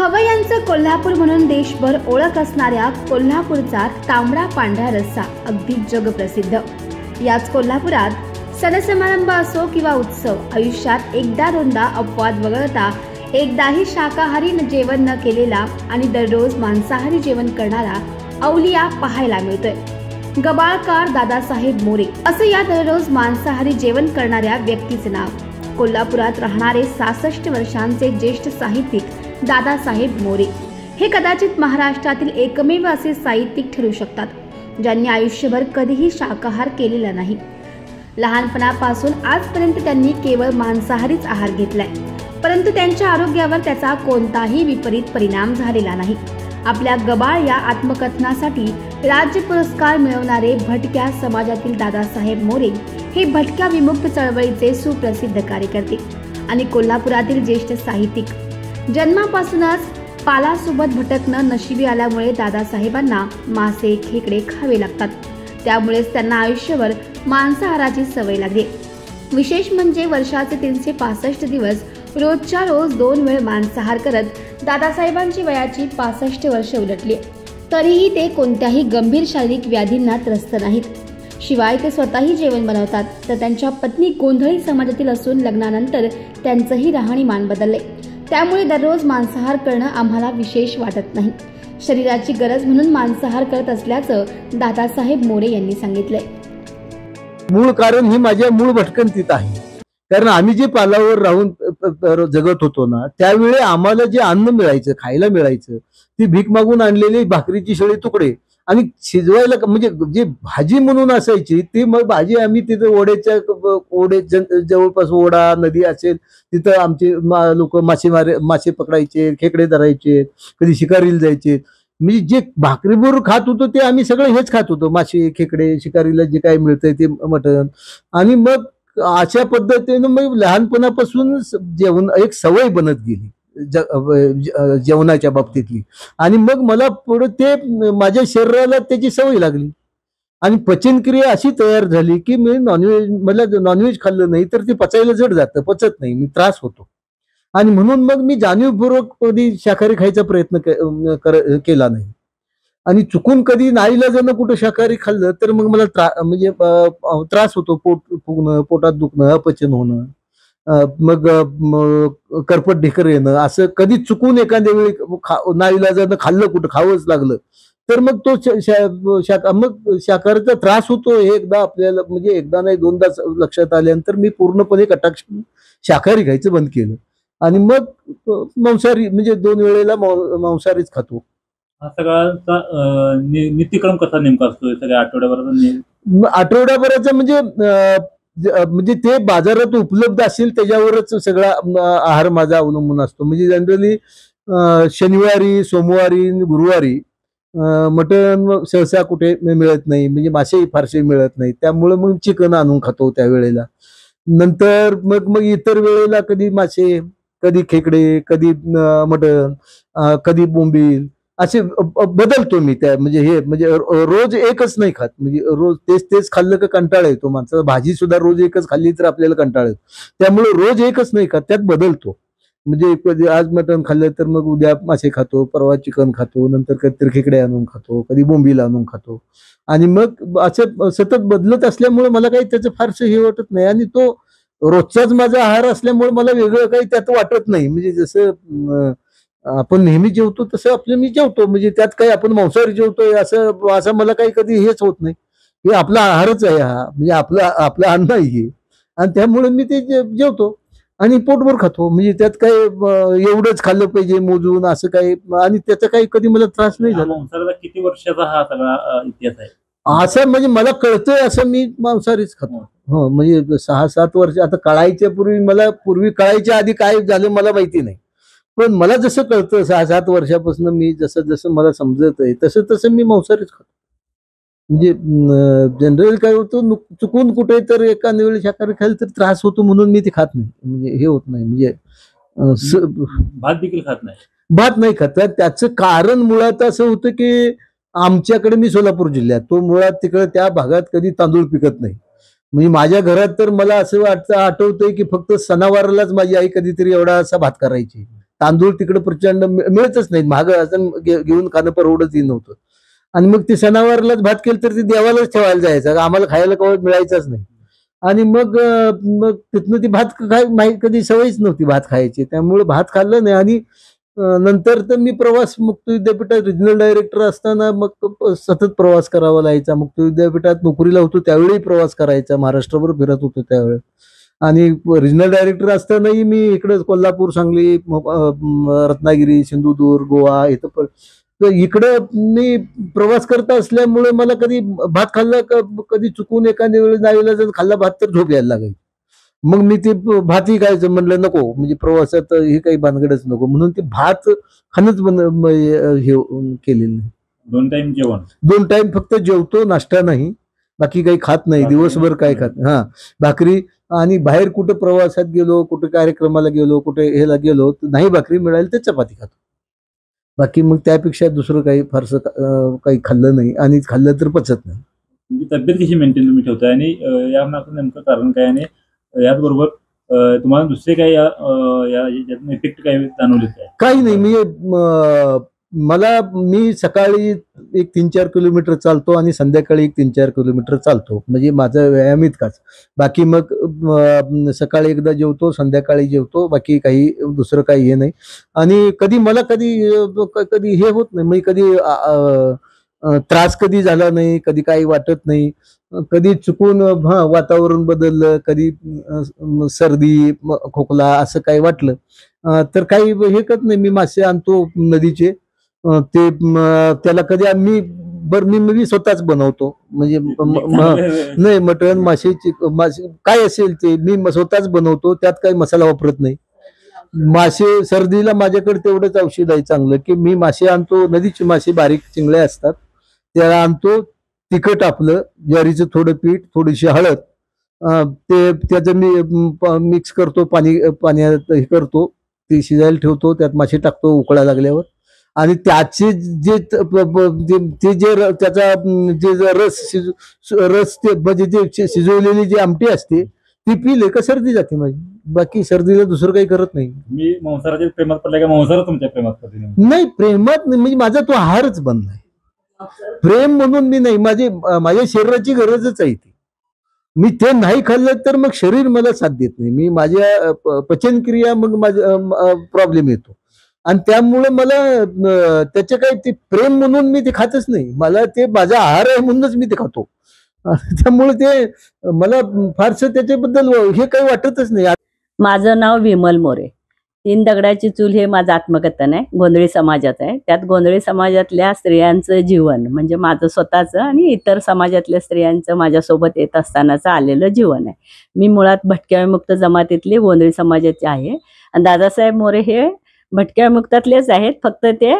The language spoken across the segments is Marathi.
खवय्यांचं कोल्हापूर म्हणून देशभर ओळख असणाऱ्या कोल्हापूरचा तांबडा पांढरा रस्सा अगदी जगप्रसिद्ध। याच कोल्हापुरात सणसमारंभ असो किंवा उत्सव, आयुष्यात एकदा दोनदा अपवाद वगळता एकदाही शाकाहारी जेवण न केलेला आणि दररोज मांसाहारी जेवण करणारा अवलिया पाहायला मिळतोय। गबाळकार दादासाहेब मोरे असं या दररोज मांसाहारी जेवण करणाऱ्या व्यक्तीचे नाव। कोल्हापुरात राहणारे 66 वर्षांचे ज्येष्ठ साहित्यिक दादासाहेब मोरे हे कदाचित महाराष्ट्रातील एकमेव असे साहित्यिक ठरू शकतात, ज्यांनी आयुष्यभर कधीही शाकाहार केलेला नाही। लहानपणापासून आजपर्यंत त्यांनी केवळ मांसाहारीच आहार घेतलाय, परंतु त्यांच्या आरोग्यावर त्याचा कोणताही विपरीत परिणाम झालेला नाही। आपल्या गबाळ या आत्मकथनासाठी राज्य पुरस्कार मिळवणारे भटक्या समाजातील दादासाहेब मोरे हे भटक्या विमुक्त चळवळीचे सुप्रसिद्ध कार्यकर्ते आणि कोल्हापुरातील ज्येष्ठ साहित्यिक। जन्मापासूनच पालासोबत भटकणं नशिबी आल्यामुळे दादासाहेबांना मासे खेकडे खावे लागतात, त्यामुळेच त्यांना आयुष्यभर मांसाहाराची सवय लागली। विशेष म्हणजे वर्षाचे 365 दिवस रोजच्या रोज 2 वेळ मांसाहार करत दादासाहेबांची वयाची 65 वर्ष उलटली, तरीही ते कोणत्याही गंभीर शारीरिक व्याधींना त्रस्त नाहीत। शिवाय ते स्वतःही जेवण बनवतात, तर त्यांच्या पत्नी गोंधळी समाजातील असून लग्नानंतर त्यांचंही राहणीमान बदलले, त्यामुळे दररोज मांसाहार करणं आम्हाला विशेष वाटत नाही। शरीराची गरज म्हणून मांसाहार करत असल्याचं दादासाहेब मोरे यांनी सांगितलंय। मूळ कारण हे माझ्या मूळ भटकंतीत आहे, कारण आम्ही जे पालावर राहून जगत होतो ना, त्यावेळी आम्हाला जे अन्न मिळायचं, खायला मिळायचं, ती भीक मागून आणलेली भाकरीची शिळे तुकडे आणि शिजवायला म्हणजे जे भाजी म्हणून असायची ती मग भाजी आम्ही तिथे ओढे जवळपास ओढा नदी असेल तिथं आमचे लोक मासे पकडायचे, खेकडे धरायचे, कधी शिकारीला जायचे। म्हणजे जे भाकरीबरोबर खात होतो ते आम्ही सगळं हेच खात होतो, मासे खेकडे, शिकारीला जे काही मिळतंय ते मटण। आणि मग अशा पद्धतीनं मग लहानपणापासून जेवण एक सवय बनत गेली जेवणाच्या बाबतीतली, आणि मग मला पुढे ते माझ्या शरीराला त्याची सवय लागली आणि पचनक्रिया अशी तयार झाली की मी मला नॉनव्हेज खाल्लं नाही तर ते पचायला जड जातं, पचत नाही, मी त्रास होतो। आणि म्हणून मग मी जाणीवपूर्वक कधी शाकाहारी खायचा प्रयत्न केला नाही, आणि चुकून कधी नाईलाजानं कुठं शाकाहारी खाल्लं तर मग मला त्रास होतो, पोट फुगणं, पोटात दुखणं, अपचन होणं, मग करपट ढेकर येणं, असं कधी चुकून एखाद्या वेळी नाईलाजानं खाल्लं, कुठं खावंच लागलं तर मग तो मग शाकाहारीचा त्रास होतो हे एकदा आपल्याला म्हणजे एकदा नाही दोनदा लक्षात आल्यानंतर मी पूर्णपणे कटाक्ष शाकाहारी खायचं बंद केलं आणि मग मांसाहारी म्हणजे 2 वेळेला मांसाहारीच खातो। हा सगळा नित्यक्रम कसा नेमका असतो सगळ्या आठवड्याभराचा म्हणजे ते बाजारात उपलब्ध असेल त्याच्यावरच सगळा आहार माझा अवलंबून असतो। म्हणजे जनरली शनिवारी, सोमवारी, गुरुवारी मटण सहसा कुठे मिळत नाही, म्हणजे मासेही फारसे मिळत नाही, त्यामुळे मग चिकन आणून खातो त्यावेळेला। नंतर मग इतर वेळेला कधी मासे, कधी खेकडे, कधी मटण, कधी बोंबील असे बदलतो मी त्या म्हणजे रोज एकच नाही खात, म्हणजे रोज तेच खाल्लं का कंटाळा येतो माणसाला। भाजी सुद्धा रोज एकच खाल्ली तर आपल्याला कंटाळा येतो, त्यामुळे रोज एकच नाही खात, त्यात बदलतो। म्हणजे कधी आज मटण खाल्लं तर मग उद्या मासे खातो, परवा चिकन खातो, नंतर कधीतरी खेकडे आणून खातो, कधी बोंबील आणून खातो, आणि मग असं सतत बदलत असल्यामुळे मला काही त्याचं फारसं हे वाटत नाही, आणि तो रोजचाच माझा आहार असल्यामुळे मला वेगळं काही त्यात वाटत नाही। म्हणजे जसं आपण नेहमी जेवतो तसं आपलं मी जेवतो, म्हणजे त्यात काही आपण मांसाहारी जेवतोय असं मला काही कधी हेच होत नाही। हे आपला आहारच आहे, हा म्हणजे आपलं अन्न आहे, आणि त्यामुळे मी ते जेवतो आणि पोटभर खातो। म्हणजे त्यात काही एवढंच खाल्लं पाहिजे मोजून असं काही, आणि त्याचा काही कधी मला त्रास नाही झाला। किती वर्षाचा हा सगळा इतिहास आहे असं म्हणजे मला कळतंय असं मी मांसाहारीच खातो। हो, म्हणजे 6-7 वर्ष आता कळायच्या पूर्वी कळायच्या आधी काय झालं मला माहिती नाही, पण मला जसं कळतं 6-7 वर्षापासून मी जसं मला समजत आहे तसं मी मांसाहारीच खातो। म्हणजे जनरल काय होतं, चुकून कुठे तर एखाद्या वेळी शाकाहारी खायला तर त्रास होतो म्हणून मी ते खात नाही, म्हणजे हे होत नाही। म्हणजे भात देखील खात नाही, भात नाही खात। त्याचं कारण मुळात असं होतं की आमच्याकडे, मी सोलापूर जिल्ह्यात, तो मुळात तिकडे त्या भागात कधी तांदूळ पिकत नाही। म्हणजे माझ्या घरात तर मला असं आठवतंय की फक्त सणावारालाच माझी आई कधीतरी एवढा असा भात करायची, तांदूळ तिकडे प्रचंड मिळतच नाहीत, महाग असं घेऊन खाणं परवडतही नव्हतं. आणि मग ते सणावारलाच भात केलं तर ते देवालाच ठेवायला जायचं, आम्हाला खायला कवळ मिळायचंच नाही. आणि मग मग तिथनं ती भात कधी सवयच नव्हती भात खायची, त्यामुळे भात खाल्लं नाही. आणि नंतर तर मी प्रवास मुक्त विद्यापीठात रिजनल डायरेक्टर असताना मग सतत प्रवास करावा लागायचा. मुक्त विद्यापीठात नोकरीला होतो त्यावेळी प्रवास करायचा, महाराष्ट्रभर फिरत होतो त्यावेळी. आणि रिजनल डायरेक्टर असतानाही मी इकडे कोल्हापूर, सांगली, रत्नागिरी, सिंधुदुर्ग, गोवा इथं इकडं मी प्रवास करत असल्यामुळे मला कधी भात खाल्ला कधी चुकून एखाद्या वेळेस नाईला जर खाल्ला भात तर झोप यायला लागायची. मग मी ते भातही खायचं म्हणलं नको, म्हणजे प्रवासात हे काही भानगडच नको, म्हणून ते भात खाणंच हे केलेलं नाही. 2 टाइम जेवण? 2 टाइम फक्त जेवतो, नाश्ता नाही, बाकी काही खात नाही दिवसभर, काय खात. भाकरी. आणि बाहेर कुठं प्रवासात गेलो, कुठे कार्यक्रमाला गेलो, कुठे ह्याला गेलो तर नाही भाकरी मिळाली तर चपाती खातो, बाकी मग त्यापेक्षा दुसरं काही फारसं काही खाल्लं नाही. आणि खाल्लं तर पचत नाही. तुमची तब्येत कशी मेंटेन तुम्ही ठेवताय आणि या मागचं नेमकं कारण काय? आणि याचबरोबर तुम्हाला दुसरे काही याच्यातून इफेक्ट काही जाणवले काय? काही नाही. मी सकाळी एक 3-4 किलोमीटर चालतो आणि संध्याकाळी एक 3-4 किलोमीटर चालतो, म्हणजे माझा व्यायाम इतकाच. बाकी मग सकाळी एकदा जेवतो, संध्याकाळी जेवतो, बाकी काही दुसरं काही हे नाही. आणि कधी हे होत नाही, म्हणजे कधी त्रास कधी झाला नाही, कधी काही वाटत नाही. कधी चुकून वातावरण बदललं, कधी सर्दी, खोकला असं काही वाटलं तर काही हे करत नाही. मी मासे आणतो नदीचे, त्याला कधी मी स्वतःच बनवतो, म्हणजे नाही, मटण, मासे काय असेल ते मी स्वतःच बनवतो, त्यात काही मसाला वापरत नाही. मासे सर्दीला माझ्याकडे तेवढंच औषध आहे चांगलं, की मी मासे आणतो, नदीचे मासे बारीक चिंगळ्या असतात त्याला आणतो, तिखट आपलं ज्वारीचं थोडं पीठ, थोडीशी हळद, ते त्याचं मी मिक्स करतो, पाण्यात हे करतो, ते शिजायला ठेवतो, त्यात मासे टाकतो उकळा लागल्यावर. आणि त्याचे त्याचा जे रस ते म्हणजे जे शिजवलेली जी आमटी असते ती पिले का सर्दी जाते माझी, बाकी सर्दीला दुसरं काही करत नाही. मी मांसाहाराच्या प्रेमात पडलाय का मांसाहार तुमच्या प्रेमात पडले? नाही, प्रेमात नाही, म्हणजे माझा तो आहारच बंद आहे. प्रेम म्हणून मी नाही, माझ्या शरीराची गरजच आहे ती. मी ते नाही खाल्लं तर मग शरीर मला साथ देत नाही, मी माझ्या पचनक्रिया मग माझा प्रॉब्लेम येतो. आणि त्यामुळे मला त्याचे काही ते प्रेम म्हणून मी ते खातच नाही, मला ते माझा आहार आहे म्हणूनच मी ते खातो. त्यामुळे ते मला फारसं त्याच्याबद्दल हे काही वाटतच नाही. माझं नाव विमल मोरे. 3 दगडाची चूल हे माझं आत्मकथन आहे, गोंधळी समाजात आहे. त्यात गोंधळी समाजातल्या स्त्रियांचं जीवन म्हणजे माझं स्वतःचं आणि इतर समाजातल्या स्त्रियांचं माझ्यासोबत येत असतानाचं आलेलं जीवन आहे. मी मुळात भटक्या विमुक्त जमातीतली गोंधळी समाजाची आहे आणि दादासाहेब मोरे हे भटक्या विमुक्तातलेच आहेत, फक्त ते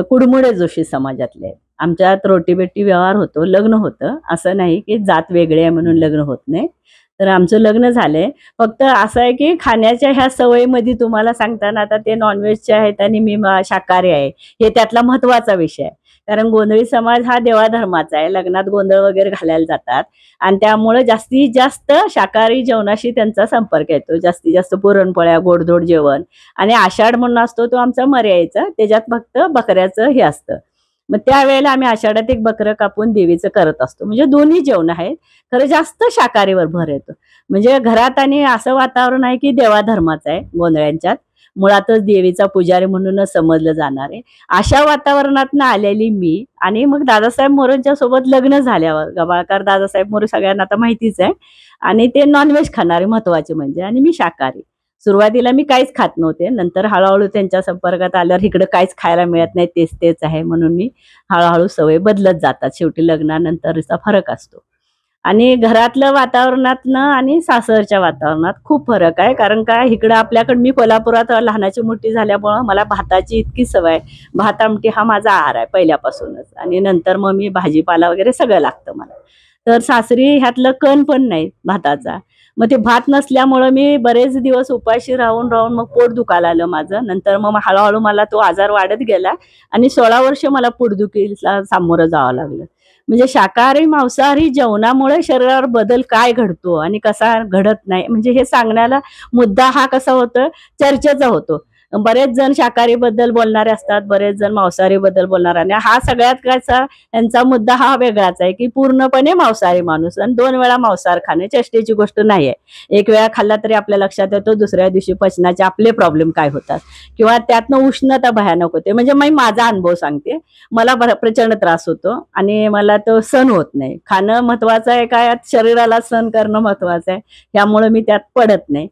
कुडमुडे जोशी समाजातले आहेत. आमच्यात रोटीबेटी व्यवहार होतो, लग्न होतं, असं नाही की जात वेगळे आहे म्हणून लग्न होत नाही. तर आमचं लग्न झालंय. फक्त असं आहे की खाण्याच्या ह्या सवयीमध्ये तुम्हाला सांगताना आता ते नॉनव्हेजचे आहेत आणि मी शाकाहारी आहे, हे त्यातला महत्त्वाचा विषय आहे. कारण गोंधळी समाज हा देवाधर्माचा आहे, लग्नात गोंधळ वगैरे घालायला जातात आणि त्यामुळे जास्तीत जास्त शाकाहारी जेवणाशी त्यांचा संपर्क येतो. जास्तीत जास्त पुरणपोळ्या, गोडधोड जेवण. आणि आषाढ म्हणून असतो तो आमचा मर्यायचा, त्याच्यात फक्त बकऱ्याचं हे असतं. मग त्यावेळेला आम्ही आषाढात एक बकरं कापून देवीचं करत असतो. म्हणजे दोन्ही जेवण आहेत, खरं जास्त शाकाहारीवर भर येतो. म्हणजे घरात आणि असं वातावरण आहे की देवाधर्माचं आहे गोंधळ्यांच्यात, मुळातच देवीचा पुजारी म्हणूनच समजलं जाणार आहे. अशा वातावरणातनं आलेली मी आणि मग दादासाहेब मोरेंच्या सोबत लग्न झाल्यावर, गबाळकर दादासाहेब मोरे सगळ्यांना आता माहितीच आहे, आणि ते नॉनव्हेज खाणारे महत्वाचे म्हणजे, आणि मी शाकाहारी. सुरुवातीला मी काहीच खात नव्हते, नंतर हळूहळू त्यांच्या संपर्कात आल्यावर इकडं काहीच खायला मिळत नाही, तेच आहे म्हणून मी हळूहळू सवय बदलत जातात. शेवटी लग्नानंतरचा फरक असतो. आणि घरातलं वातावरणातनं आणि सासरच्या वातावरणात खूप फरक आहे. कारण काय, इकडं आपल्याकडं मी कोल्हापुरात लहानाची मोठी झाल्यामुळं मला भाताची इतकी सवय, भात आमटी हा माझा आहार आहे पहिल्यापासूनच, आणि नंतर मग मी भाजीपाला वगैरे सगळं लागतं मला. तर सासरी ह्यातलं कण पण नाही भाताचा. मग ते भात नसल्यामुळं मी बरेच दिवस उपाशी राहून मग पोट दुखायला आलं माझं. नंतर मग हळूहळू मला तो आजार वाढत गेला आणि 16 वर्ष मला पोटदुखीला सामोरं जावं लागलं. म्हणजे शाकाहारी मांसाहारी जेवणामुळे शरीरावर बदल काय घडतो आणि कसा घडत नाही, म्हणजे हे सांगण्याला मुद्दा हा कसा होतो, चर्चेचा होतो. बरेच जण शाकाहारी बद्दल बोलणारे असतात, बरेच जण मांसाहारी बद्दल बोलणारे, आणि हा सगळ्यात कसा यांचा मुद्दा हा वेगळाच आहे की पूर्णपणे मांसाहारी माणूस, आणि 2 वेळा मांसाहार खाणे चेष्टेची गोष्ट नाही आहे. 1 वेळा खाल्ला तरी आपल्या लक्षात येतो दुसऱ्या दिवशी पचनाचे आपले प्रॉब्लेम काय होतात किंवा त्यातनं उष्णता भयानक होते. म्हणजे मी माझा अनुभव सांगते, मला प्रचंड त्रास होतो आणि मला तो सहन होत नाही. खाणं महत्वाचं आहे काय, शरीराला सहन करणं महत्वाचं आहे, त्यामुळे मी त्यात पडत नाही.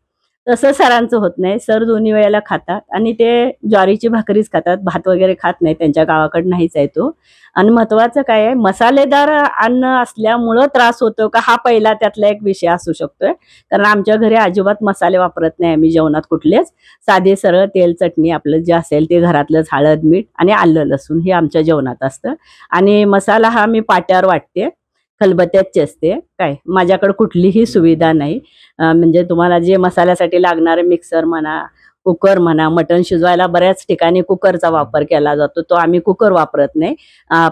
तसं सरांचं होत नाही. सर 2 वेळेला खातात आणि ते ज्वारीची भाकरीच खातात, भात वगैरे खात नाही, त्यांच्या गावाकडे नाहीच आहे तो. आणि महत्वाचं काय आहे, मसालेदार अन्न असल्यामुळं त्रास होतो का, हा पहिला त्यातला एक विषय असू शकतोय. कारण आमच्या घरी अजिबात मसाले वापरत नाही आम्ही जेवणात कुठलेच. साधे सरळ तेल चटणी आपलं जे असेल ते घरातलंच, हळद मीठ आणि आलं लसूण हे आमच्या जेवणात असतं. आणि मसाला हा मी पाट्यावर वाटते, खलबत्त्यात चेचते. काय माझ्याकडे कुठलीही सुविधा नाही. म्हणजे तुम्हाला जे मसाल्यासाठी लागणारे मिक्सर म्हणा, कुकर म्हणा, मटण शिजवायला बऱ्याच ठिकाणी कुकरचा वापर केला जातो, तो आम्ही कुकर वापरत नाही.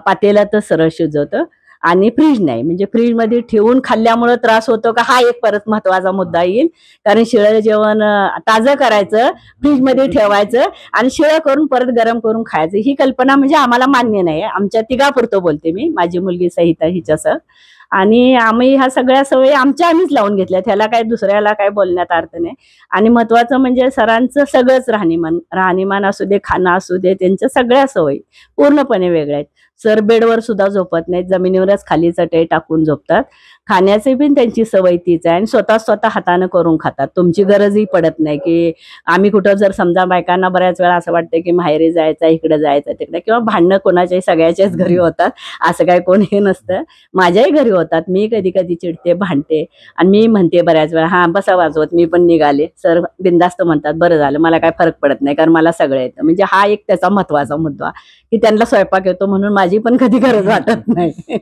पातेल्यातच सरळ शिजवतं. आणि फ्रीज नाही, म्हणजे फ्रीजमध्ये ठेवून खाल्ल्यामुळे त्रास होतो का, हा एक परत महत्वाचा मुद्दा येईल. कारण शिळं जेवण ताजं करायचं, फ्रीजमध्ये ठेवायचं आणि शिळं करून परत गरम करून खायचं, ही कल्पना म्हणजे आम्हाला मान्य नाही. आमच्या तिघापुरतं बोलते मी, माझी मुलगी सहिता हिच्यासह. आणि आम्ही ह्या सगळ्या सवयी आम्हीच लावून घेतल्यात, ह्याला काय दुसऱ्याला काय बोलण्यात अर्थ नाही. आणि महत्वाचं म्हणजे सरांचं सगळंच राहणीमान असू दे, खाणं असू दे, त्यांच्या सगळ्या सवयी पूर्णपणे वेगळ्या आहेत. सर बेडवर सुद्धा झोपत नाहीत, जमिनीवरच खाली चटई टाकून झोपतात. खाण्याची पण त्यांची सवय तीच आहे आणि स्वतः हातानं करून खातात. तुमची गरजही पडत नाही की आम्ही कुठं, जर समजा बायकांना बऱ्याच वेळा असं वाटतं की माहेरी जायचं, इकडे जायचं, तिकडे, किंवा भांडणं कोणाच्याही सगळ्याच्याच घरी होतात, असं काय कोणी नसतं. माझ्याही घरी होतात. मी कधी कधी चिडते, भांडते आणि मी म्हणते बऱ्याच वेळा, हा बसा वाजवत, मी पण निघाले. सर बिनधास्त म्हणतात, बरं झालं, मला काय फरक पडत नाही कारण मला सगळं येतं. म्हणजे हा एक त्याचा महत्वाचा मुद्दा की त्यांना स्वयंपाक येतो म्हणून माझी पण कधी गरज वाटत नाही.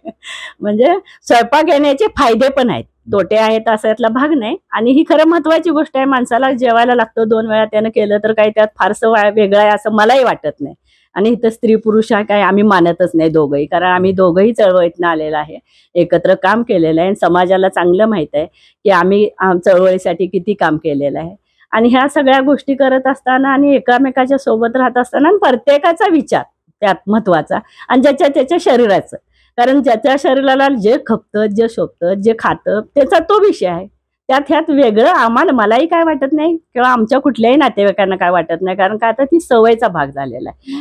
म्हणजे स्वयंपाक येण्याचे फायदे पण आहेत, तोटे आहेत असं यातला भाग नाही. आणि ही खरं महत्वाची गोष्ट आहे, माणसाला जेवायला लागतं 2 वेळा, त्यानं केलं तर काही त्यात फारसं वेगळं आहे असं मलाही वाटत नाही. आणि इथं स्त्री पुरुष हा काय आम्ही मानतच नाही दोघंही, कारण आम्ही दोघंही चळवळीतनं आलेलं आहे, एकत्र काम केलेलं आहे. समाजाला चांगलं माहित आहे की आम्ही चळवळीसाठी किती काम केलेलं आहे. आणि ह्या सगळ्या गोष्टी करत असताना आणि एकामेकाच्या सोबत राहत असताना प्रत्येकाचा विचार त्यात महत्वाचा, आणि त्याच्या शरीराचं, कारण ज्याच्या शरीराला जे खपतं, जे शोभतं, जे खातं, त्याचा तो विषय आहे. ह्यात वेगळं मलाही काय वाटत नाही किंवा आमच्या कुठल्याही नातेवाईकांना काय वाटत नाही, कारण का आता ती सवयीचा भाग झालेला आहे.